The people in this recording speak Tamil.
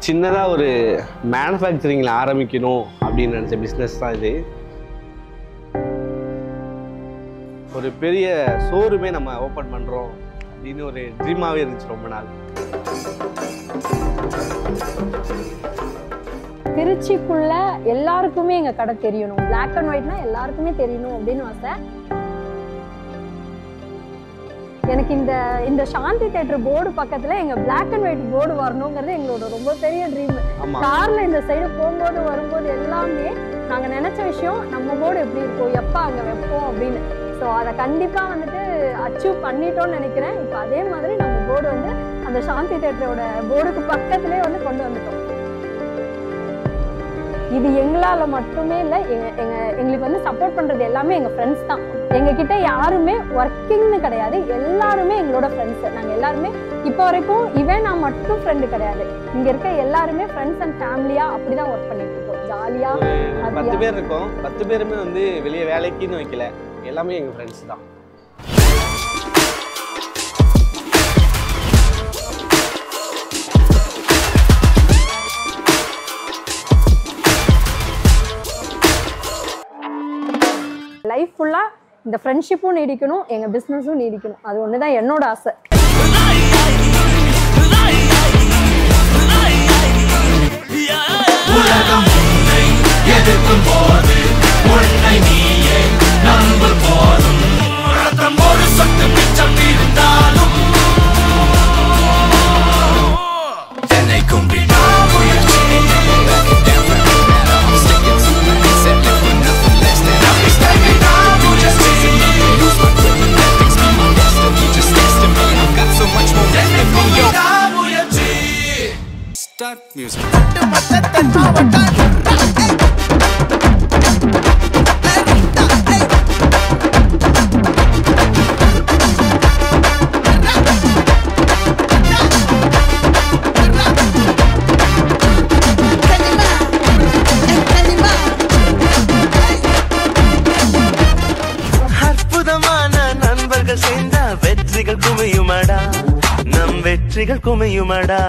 சின்னதாக ஒரு மேனுஃபேக்சரிங்கில் ஆரம்பிக்கணும் அப்படின்னு நினச்ச பிஸ்னஸ் தான் இது. ஒரு பெரிய ஷோரூமே நம்ம ஓப்பன் பண்ணுறோம் அப்படின்னு ஒரு ட்ரீமாகவே இருந்துச்சு ரொம்ப நாள். திருச்சிக்குள்ள எல்லாருக்குமே எங்கள் கடை தெரியணும், பிளாக் அண்ட் ஒயிட்னா எல்லாருக்குமே தெரியணும் அப்படின்னு ஆசை. எனக்கு இந்த சாந்தி தியேட்டர் போர்டு பக்கத்துல எங்க பிளாக் அண்ட் ஒயிட் போர்டு வரணுங்கிறது எங்களோட ரொம்ப பெரிய ட்ரீம். கார்ல இந்த சைடு போகும்போது வரும்போது எல்லாமே நாங்க நினைச்ச விஷயம், நம்ம போர்டு எப்படி இருக்கும், எப்ப அங்க வைப்போம் அப்படின்னு. ஸோ அதை கண்டிப்பா வந்துட்டு அச்சீவ் பண்ணிட்டோம்னு நினைக்கிறேன். இப்போ அதே மாதிரி நம்ம போர்டு வந்து அந்த சாந்தி தியேட்டரோட போர்டுக்கு பக்கத்திலே வந்து கொண்டு வந்துட்டோம். இது எங்களால மட்டுமே இல்லை, எங்களுக்கு வந்து சப்போர்ட் பண்றது எல்லாமே எங்க ஃப்ரெண்ட்ஸ் தான். எங்ககிட்ட யாருமே ஒர்க்கிங்னு கிடையாது, எல்லாருமே எங்களோட ஃப்ரெண்ட்ஸ். நாங்கள் எல்லாருமே இப்போ வரைக்கும் இவன் நான் மட்டும் ஃப்ரெண்டு கிடையாது, இங்க இருக்க எல்லாருமே ஃப்ரெண்ட்ஸ் அண்ட் ஃபேமிலியா அப்படிதான் ஒர்க் பண்ணிட்டு இருக்கோம். ஜாலியா 10 பேர் இருக்கோம். 10 பேருமே வந்து வெளியே வேலைக்குன்னு வைக்கல, எல்லாமே எங்க ஃப்ரெண்ட்ஸ் தான். லைஃப் ஃபுல்லா இந்த ஃப்ரெண்ட்ஷிப்பும் நீடிக்கணும், எங்க பிசினஸும் நீடிக்கணும். அது ஒண்ணுதான் என்னோட ஆசை. Music. அற்புதமான நண்பர்கள் சேர்ந்த வெற்றிகள் குமையுமடா, நம் வெற்றிகள் குமையுமடா.